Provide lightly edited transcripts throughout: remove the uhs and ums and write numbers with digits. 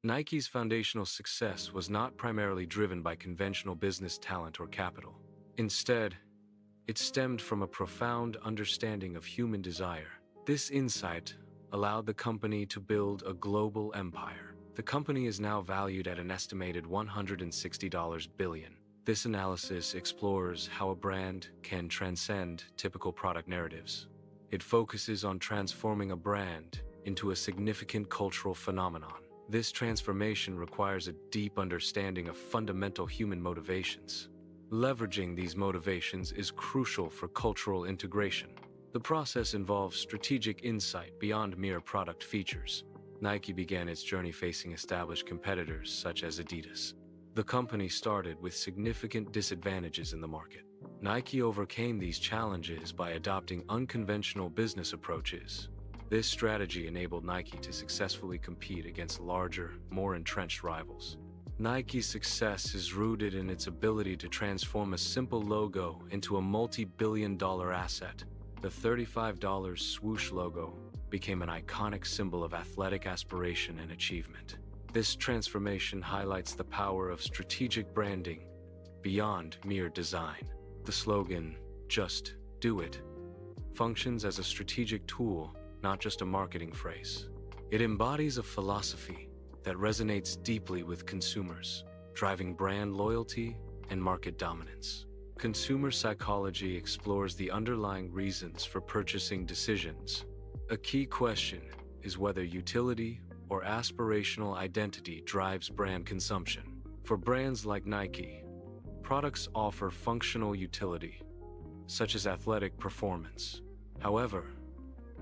Nike's foundational success was not primarily driven by conventional business talent or capital. Instead, it stemmed from a profound understanding of human desire. This insight allowed the company to build a global empire. The company is now valued at an estimated $160 billion. This analysis explores how a brand can transcend typical product narratives. It focuses on transforming a brand into a significant cultural phenomenon. This transformation requires a deep understanding of fundamental human motivations. Leveraging these motivations is crucial for cultural integration. The process involves strategic insight beyond mere product features. Nike began its journey facing established competitors such as Adidas. The company started with significant disadvantages in the market. Nike overcame these challenges by adopting unconventional business approaches. This strategy enabled Nike to successfully compete against larger, more entrenched rivals. Nike's success is rooted in its ability to transform a simple logo into a multi-billion-dollar asset. The $35 swoosh logo became an iconic symbol of athletic aspiration and achievement. This transformation highlights the power of strategic branding beyond mere design. The slogan, "Just do it," functions as a strategic tool, not just a marketing phrase. It embodies a philosophy that resonates deeply with consumers, driving brand loyalty and market dominance. Consumer psychology explores the underlying reasons for purchasing decisions. A key question is whether utility or aspirational identity drives brand consumption. For brands like Nike, products offer functional utility, such as athletic performance. However,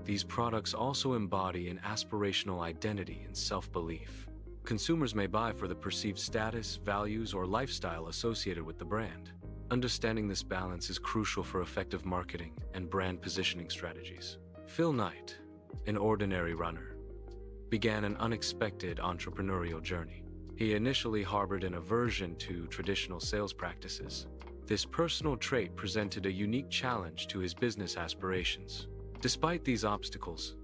these products also embody an aspirational identity and self-belief. Consumers may buy for the perceived status, values, or lifestyle associated with the brand. Understanding this balance is crucial for effective marketing and brand positioning strategies. Phil Knight, an ordinary runner, began an unexpected entrepreneurial journey. He initially harbored an aversion to traditional sales practices. This personal trait presented a unique challenge to his business aspirations. Despite these obstacles,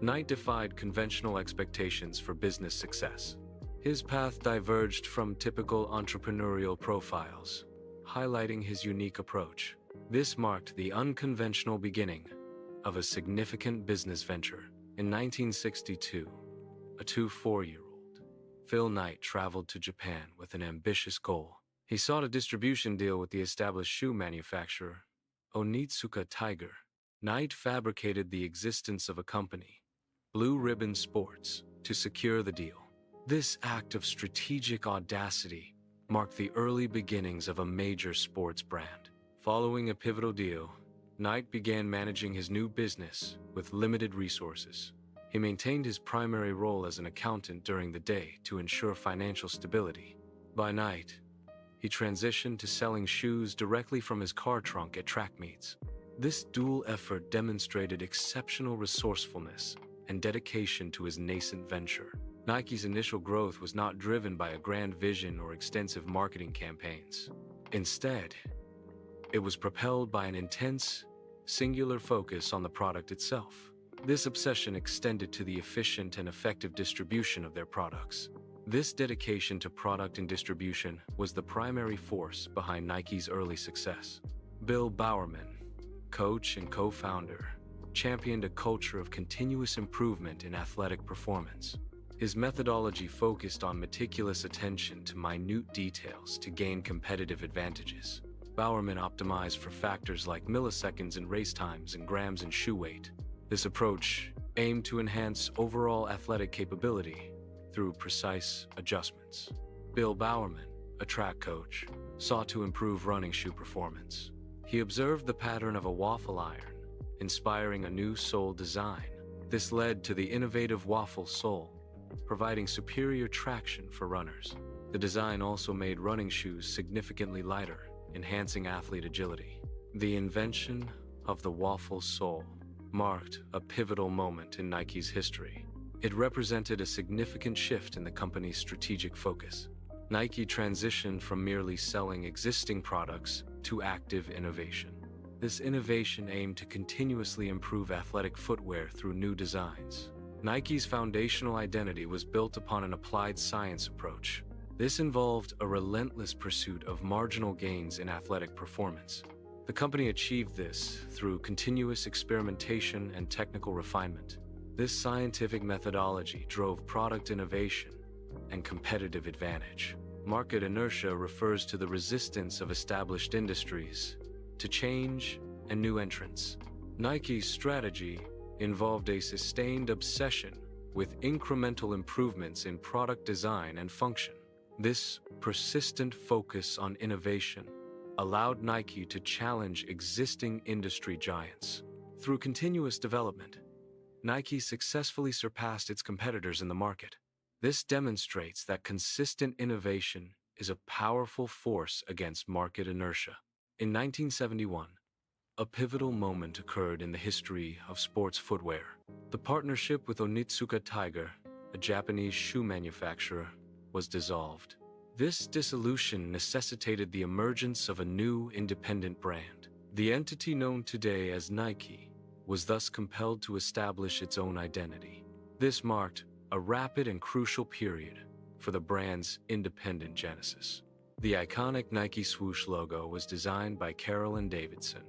Knight defied conventional expectations for business success. His path diverged from typical entrepreneurial profiles, highlighting his unique approach. This marked the unconventional beginning of a significant business venture. In 1962, a 24-year-old, Phil Knight traveled to Japan with an ambitious goal. He sought a distribution deal with the established shoe manufacturer, Onitsuka Tiger. Knight fabricated the existence of a company, Blue Ribbon Sports, to secure the deal. This act of strategic audacity marked the early beginnings of a major sports brand. Following a pivotal deal, Knight began managing his new business with limited resources. He maintained his primary role as an accountant during the day to ensure financial stability. By night, he transitioned to selling shoes directly from his car trunk at track meets. This dual effort demonstrated exceptional resourcefulness and dedication to his nascent venture. Nike's initial growth was not driven by a grand vision or extensive marketing campaigns. Instead, it was propelled by an intense, singular focus on the product itself. This obsession extended to the efficient and effective distribution of their products. This dedication to product and distribution was the primary force behind Nike's early success. Bill Bowerman, coach and co-founder, championed a culture of continuous improvement in athletic performance. His methodology focused on meticulous attention to minute details to gain competitive advantages. Bowerman optimized for factors like milliseconds in race times and grams in shoe weight. This approach aimed to enhance overall athletic capability through precise adjustments. Bill Bowerman, a track coach, sought to improve running shoe performance. He observed the pattern of a waffle iron, inspiring a new sole design. This led to the innovative waffle sole, providing superior traction for runners. The design also made running shoes significantly lighter, enhancing athlete agility. The invention of the waffle sole marked a pivotal moment in Nike's history. It represented a significant shift in the company's strategic focus. Nike transitioned from merely selling existing products to active innovation. This innovation aimed to continuously improve athletic footwear through new designs. Nike's foundational identity was built upon an applied science approach. This involved a relentless pursuit of marginal gains in athletic performance. The company achieved this through continuous experimentation and technical refinement. This scientific methodology drove product innovation and competitive advantage. Market inertia refers to the resistance of established industries to change and new entrants. Nike's strategy involved a sustained obsession with incremental improvements in product design and function. This persistent focus on innovation allowed Nike to challenge existing industry giants. Through continuous development, Nike successfully surpassed its competitors in the market. This demonstrates that consistent innovation is a powerful force against market inertia. In 1971, a pivotal moment occurred in the history of sports footwear. The partnership with Onitsuka Tiger, a Japanese shoe manufacturer, was dissolved. This dissolution necessitated the emergence of a new independent brand. The entity known today as Nike was thus compelled to establish its own identity. This marked a rapid and crucial period for the brand's independent genesis. The iconic Nike swoosh logo was designed by Carolyn Davidson,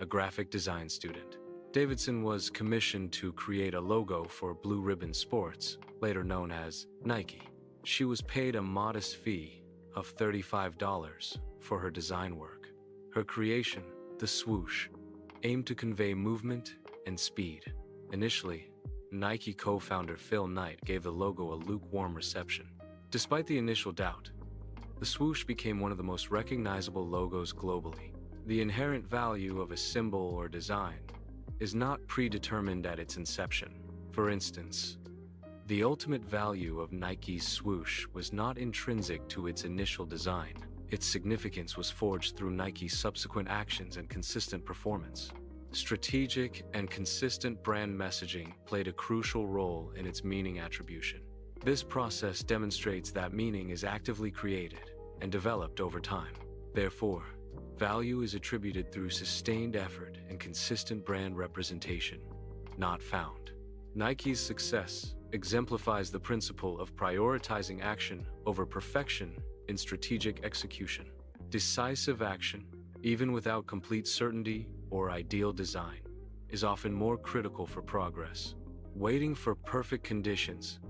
a graphic design student. Davidson was commissioned to create a logo for Blue Ribbon Sports, later known as Nike. She was paid a modest fee of $35 for her design work. Her creation, the swoosh, aimed to convey movement and speed. Initially, Nike co-founder Phil Knight gave the logo a lukewarm reception. Despite the initial doubt, the swoosh became one of the most recognizable logos globally. The inherent value of a symbol or design is not predetermined at its inception. For instance, the ultimate value of Nike's swoosh was not intrinsic to its initial design. Its significance was forged through Nike's subsequent actions and consistent performance. Strategic and consistent brand messaging played a crucial role in its meaning attribution. This process demonstrates that meaning is actively created and developed over time. Therefore, value is attributed through sustained effort and consistent brand representation, not found. Nike's success exemplifies the principle of prioritizing action over perfection in strategic execution. Decisive action, even without complete certainty or ideal design, is often more critical for progress. Waiting for perfect conditions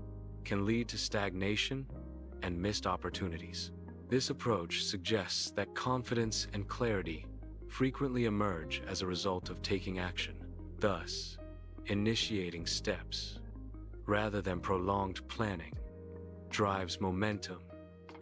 can lead to stagnation and missed opportunities. This approach suggests that confidence and clarity frequently emerge as a result of taking action, thus initiating steps rather than prolonged planning drives momentum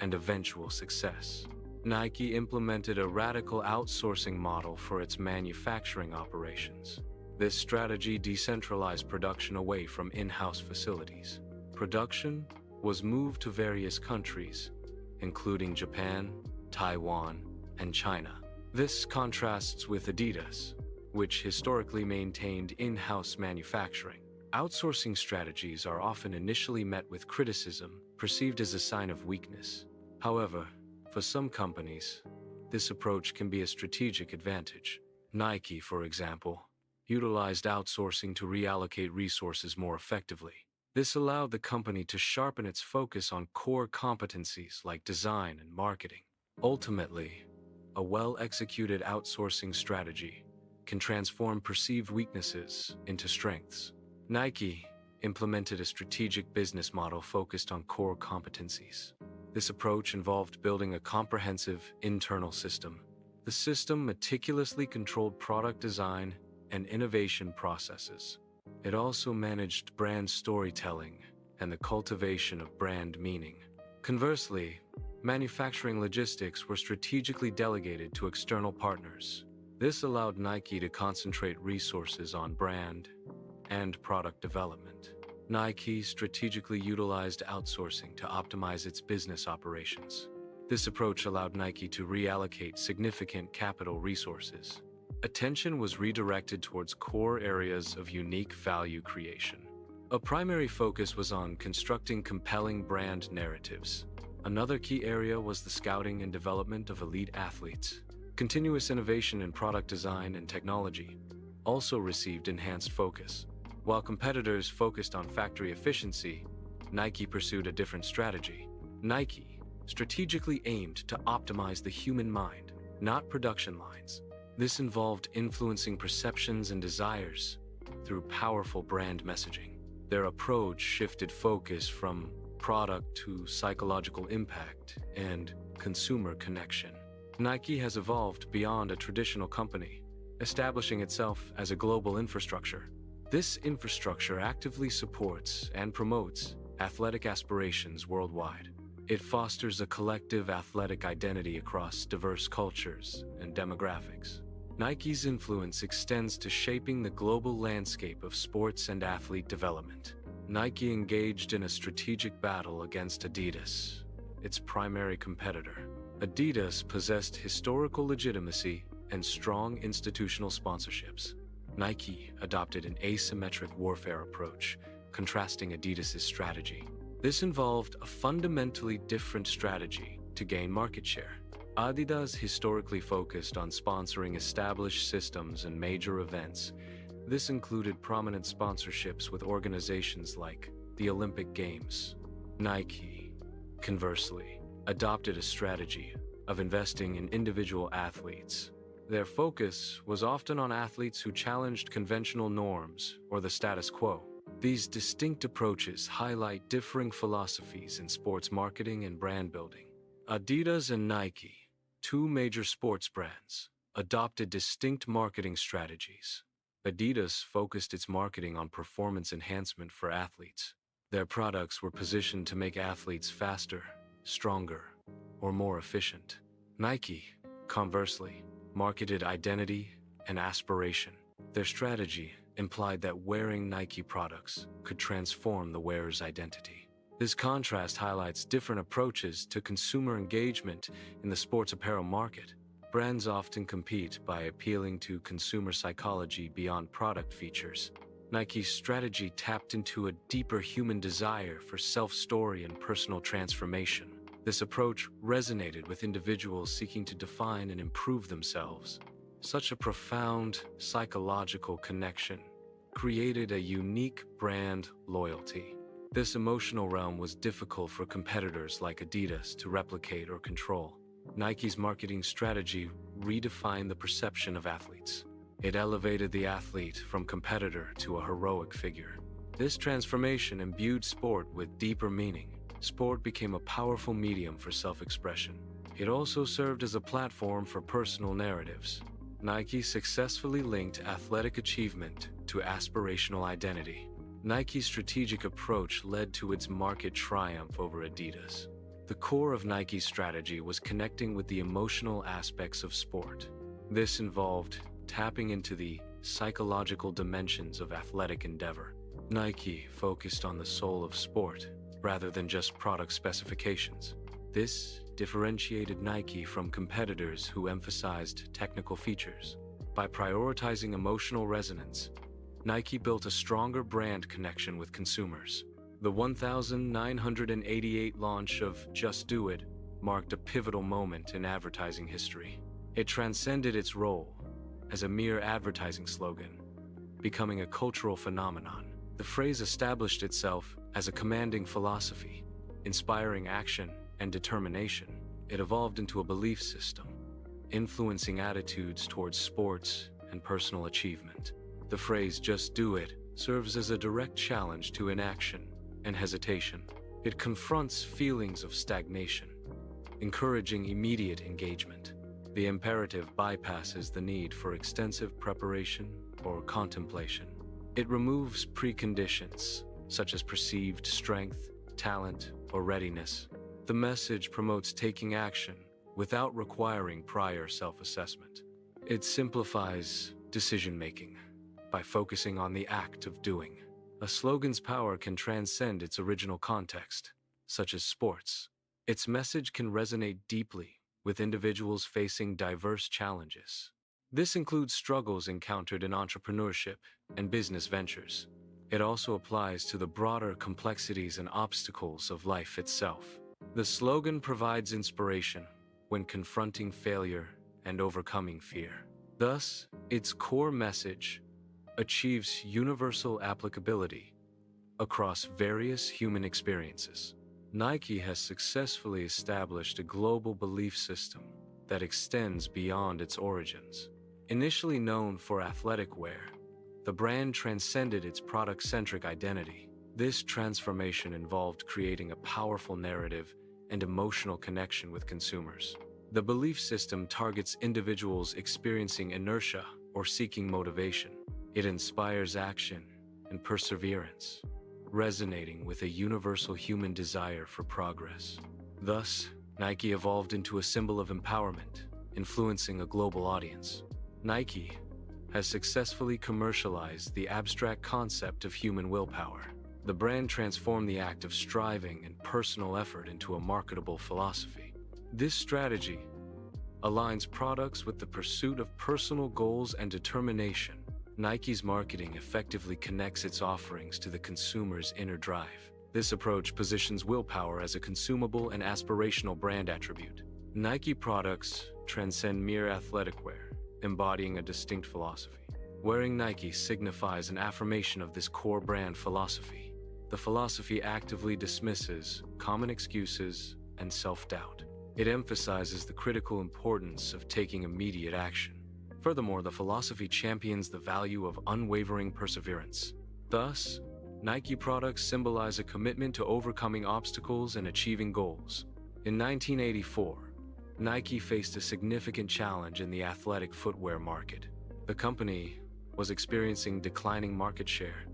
and eventual success. Nike implemented a radical outsourcing model for its manufacturing operations. This strategy decentralized production away from in-house facilities. Production was moved to various countries, including Japan, Taiwan, and China. This contrasts with Adidas, which historically maintained in-house manufacturing. Outsourcing strategies are often initially met with criticism, perceived as a sign of weakness. However, for some companies, this approach can be a strategic advantage. Nike, for example, utilized outsourcing to reallocate resources more effectively. This allowed the company to sharpen its focus on core competencies like design and marketing. Ultimately, a well-executed outsourcing strategy can transform perceived weaknesses into strengths. Nike implemented a strategic business model focused on core competencies. This approach involved building a comprehensive internal system. The system meticulously controlled product design and innovation processes. It also managed brand storytelling and the cultivation of brand meaning. Conversely, manufacturing logistics were strategically delegated to external partners. This allowed Nike to concentrate resources on brand and product development. Nike strategically utilized outsourcing to optimize its business operations. This approach allowed Nike to reallocate significant capital resources. Attention was redirected towards core areas of unique value creation. A primary focus was on constructing compelling brand narratives. Another key area was the scouting and development of elite athletes. Continuous innovation in product design and technology also received enhanced focus. While competitors focused on factory efficiency, Nike pursued a different strategy. Nike strategically aimed to optimize the human mind, not production lines. This involved influencing perceptions and desires through powerful brand messaging. Their approach shifted focus from product to psychological impact and consumer connection. Nike has evolved beyond a traditional company, establishing itself as a global infrastructure. This infrastructure actively supports and promotes athletic aspirations worldwide. It fosters a collective athletic identity across diverse cultures and demographics. Nike's influence extends to shaping the global landscape of sports and athlete development. Nike engaged in a strategic battle against Adidas, its primary competitor. Adidas possessed historical legitimacy and strong institutional sponsorships. Nike adopted an asymmetric warfare approach, contrasting Adidas's strategy. This involved a fundamentally different strategy to gain market share. Adidas historically focused on sponsoring established systems and major events. This included prominent sponsorships with organizations like the Olympic Games. Nike, conversely, adopted a strategy of investing in individual athletes. Their focus was often on athletes who challenged conventional norms or the status quo. These distinct approaches highlight differing philosophies in sports marketing and brand building. Adidas and Nike, two major sports brands, adopted distinct marketing strategies. Adidas focused its marketing on performance enhancement for athletes. Their products were positioned to make athletes faster, stronger, or more efficient. Nike, conversely, marketed identity and aspiration. Their strategy implied that wearing Nike products could transform the wearer's identity. This contrast highlights different approaches to consumer engagement in the sports apparel market. Brands often compete by appealing to consumer psychology beyond product features. Nike's strategy tapped into a deeper human desire for self-story and personal transformation. This approach resonated with individuals seeking to define and improve themselves. Such a profound psychological connection created a unique brand loyalty. This emotional realm was difficult for competitors like Adidas to replicate or control. Nike's marketing strategy redefined the perception of athletes. It elevated the athlete from competitor to a heroic figure. This transformation imbued sport with deeper meaning. Sport became a powerful medium for self-expression. It also served as a platform for personal narratives. Nike successfully linked athletic achievement to aspirational identity. Nike's strategic approach led to its market triumph over Adidas. The core of Nike's strategy was connecting with the emotional aspects of sport. This involved tapping into the psychological dimensions of athletic endeavor. Nike focused on the soul of sport rather than just product specifications. This differentiated Nike from competitors who emphasized technical features. By prioritizing emotional resonance, Nike built a stronger brand connection with consumers. The 1988 launch of Just Do It marked a pivotal moment in advertising history. It transcended its role as a mere advertising slogan, becoming a cultural phenomenon. The phrase established itself as a commanding philosophy, inspiring action and determination. It evolved into a belief system, influencing attitudes towards sports and personal achievement. The phrase "just do it" serves as a direct challenge to inaction and hesitation. It confronts feelings of stagnation, encouraging immediate engagement. The imperative bypasses the need for extensive preparation or contemplation. It removes preconditions, such as perceived strength, talent, or readiness. The message promotes taking action without requiring prior self-assessment. It simplifies decision-making by focusing on the act of doing. A slogan's power can transcend its original context, such as sports. Its message can resonate deeply with individuals facing diverse challenges. This includes struggles encountered in entrepreneurship and business ventures. It also applies to the broader complexities and obstacles of life itself. The slogan provides inspiration when confronting failure and overcoming fear. Thus, its core message achieves universal applicability across various human experiences. Nike has successfully established a global belief system that extends beyond its origins. Initially known for athletic wear, the brand transcended its product-centric identity. This transformation involved creating a powerful narrative and emotional connection with consumers. The belief system targets individuals experiencing inertia or seeking motivation. It inspires action and perseverance, resonating with a universal human desire for progress. Thus, Nike evolved into a symbol of empowerment, influencing a global audience. Nike has successfully commercialized the abstract concept of human willpower. The brand transformed the act of striving and personal effort into a marketable philosophy. This strategy aligns products with the pursuit of personal goals and determination. Nike's marketing effectively connects its offerings to the consumer's inner drive. This approach positions willpower as a consumable and aspirational brand attribute. Nike products transcend mere athletic wear, embodying a distinct philosophy. Wearing Nike signifies an affirmation of this core brand philosophy. The philosophy actively dismisses common excuses and self-doubt. It emphasizes the critical importance of taking immediate action. Furthermore, the philosophy champions the value of unwavering perseverance. Thus, Nike products symbolize a commitment to overcoming obstacles and achieving goals. In 1984, Nike faced a significant challenge in the athletic footwear market. The company was experiencing declining market share,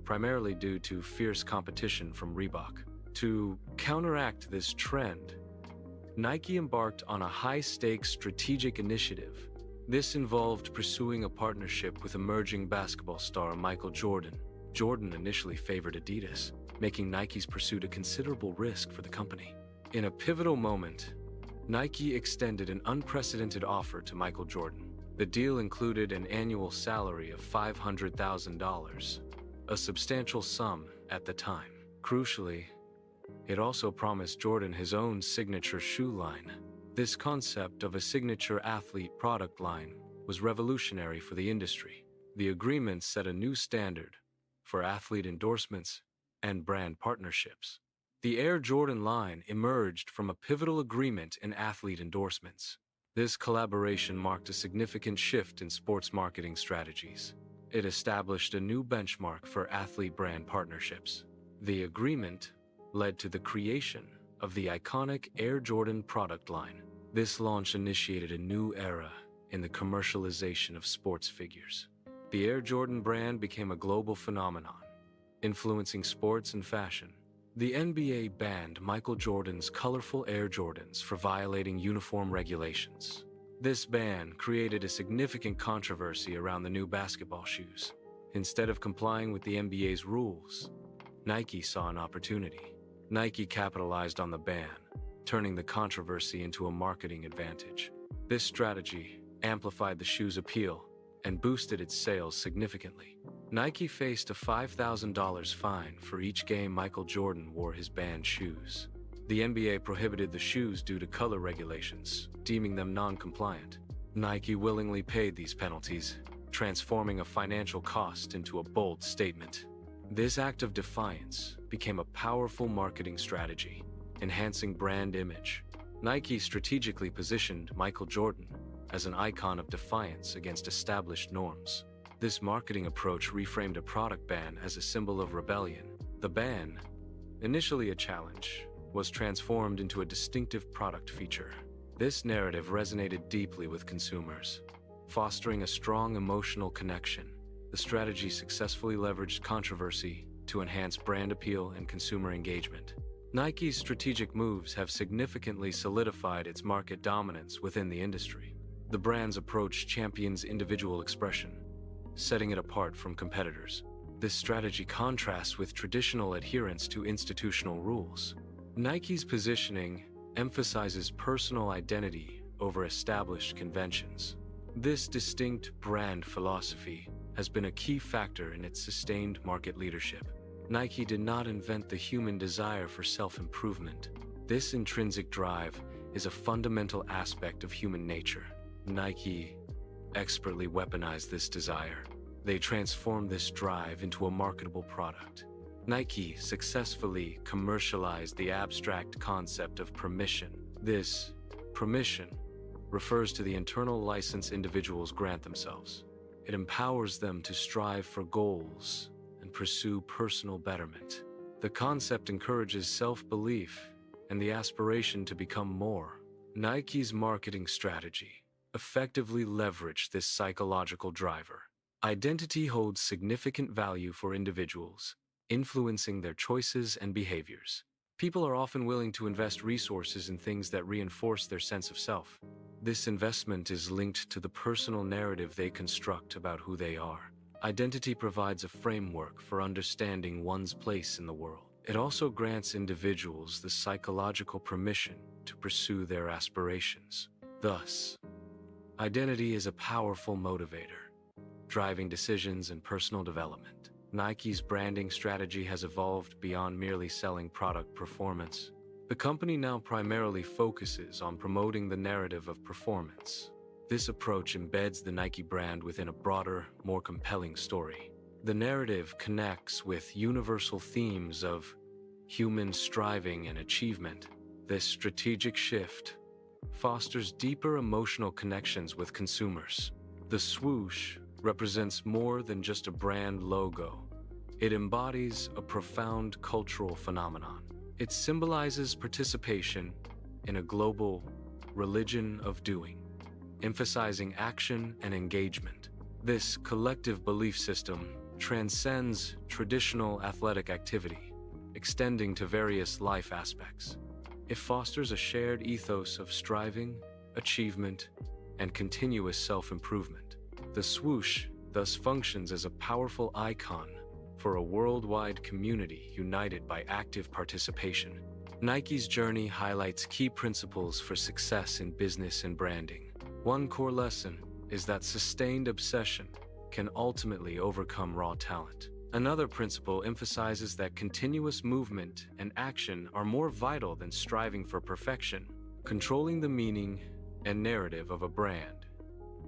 primarily due to fierce competition from Reebok. To counteract this trend, Nike embarked on a high-stakes strategic initiative. This involved pursuing a partnership with emerging basketball star Michael Jordan. Jordan initially favored Adidas, making Nike's pursuit a considerable risk for the company. In a pivotal moment, Nike extended an unprecedented offer to Michael Jordan. The deal included an annual salary of $500,000, a substantial sum at the time. Crucially, it also promised Jordan his own signature shoe line. This concept of a signature athlete product line was revolutionary for the industry. The agreement set a new standard for athlete endorsements and brand partnerships. The Air Jordan line emerged from a pivotal agreement in athlete endorsements. This collaboration marked a significant shift in sports marketing strategies. It established a new benchmark for athlete brand partnerships. The agreement led to the creation of the iconic Air Jordan product line. This launch initiated a new era in the commercialization of sports figures. The Air Jordan brand became a global phenomenon, influencing sports and fashion. The NBA banned Michael Jordan's colorful Air Jordans for violating uniform regulations. This ban created a significant controversy around the new basketball shoes. Instead of complying with the NBA's rules, Nike saw an opportunity. Nike capitalized on the ban, turning the controversy into a marketing advantage. This strategy amplified the shoe's appeal and boosted its sales significantly. Nike faced a $5,000 fine for each game Michael Jordan wore his banned shoes. The NBA prohibited the shoes due to color regulations, deeming them non-compliant. Nike willingly paid these penalties, transforming a financial cost into a bold statement. This act of defiance became a powerful marketing strategy, enhancing brand image. Nike strategically positioned Michael Jordan as an icon of defiance against established norms. This marketing approach reframed a product ban as a symbol of rebellion. The ban, initially a challenge, was transformed into a distinctive product feature. This narrative resonated deeply with consumers, fostering a strong emotional connection. The strategy successfully leveraged controversy to enhance brand appeal and consumer engagement. Nike's strategic moves have significantly solidified its market dominance within the industry. The brand's approach champions individual expression, setting it apart from competitors. This strategy contrasts with traditional adherence to institutional rules. Nike's positioning emphasizes personal identity over established conventions. This distinct brand philosophy has been a key factor in its sustained market leadership. Nike did not invent the human desire for self-improvement. This intrinsic drive is a fundamental aspect of human nature. Nike expertly weaponized this desire, They transform this drive into a marketable product. Nike successfully commercialized the abstract concept of permission. This permission refers to the internal license individuals grant themselves. It empowers them to strive for goals and pursue personal betterment. The concept encourages self-belief and the aspiration to become more. Nike's marketing strategy effectively leveraged this psychological driver. Identity holds significant value for individuals, influencing their choices and behaviors. People are often willing to invest resources in things that reinforce their sense of self. This investment is linked to the personal narrative they construct about who they are. Identity provides a framework for understanding one's place in the world. It also grants individuals the psychological permission to pursue their aspirations. Thus, identity is a powerful motivator, driving decisions and personal development. Nike's branding strategy has evolved beyond merely selling product performance. The company now primarily focuses on promoting the narrative of performance. This approach embeds the Nike brand within a broader, more compelling story. The narrative connects with universal themes of human striving and achievement. This strategic shift fosters deeper emotional connections with consumers. The swoosh represents more than just a brand logo. It embodies a profound cultural phenomenon. It symbolizes participation in a global religion of doing, emphasizing action and engagement. This collective belief system transcends traditional athletic activity, extending to various life aspects. It fosters a shared ethos of striving, achievement, and continuous self-improvement. The swoosh thus functions as a powerful icon for a worldwide community united by active participation. Nike's journey highlights key principles for success in business and branding. One core lesson is that sustained obsession can ultimately overcome raw talent. Another principle emphasizes that continuous movement and action are more vital than striving for perfection. Controlling the meaning and narrative of a brand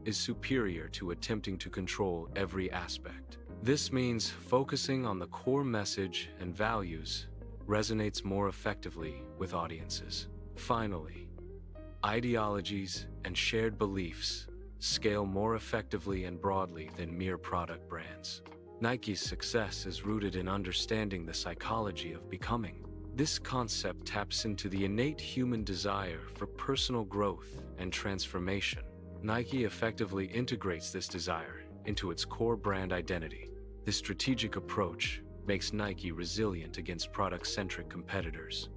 is superior to attempting to control every aspect. This means focusing on the core message and values resonates more effectively with audiences. Finally, ideologies and shared beliefs scale more effectively and broadly than mere product brands. Nike's success is rooted in understanding the psychology of becoming. This concept taps into the innate human desire for personal growth and transformation. Nike effectively integrates this desire into its core brand identity. This strategic approach makes Nike resilient against product-centric competitors.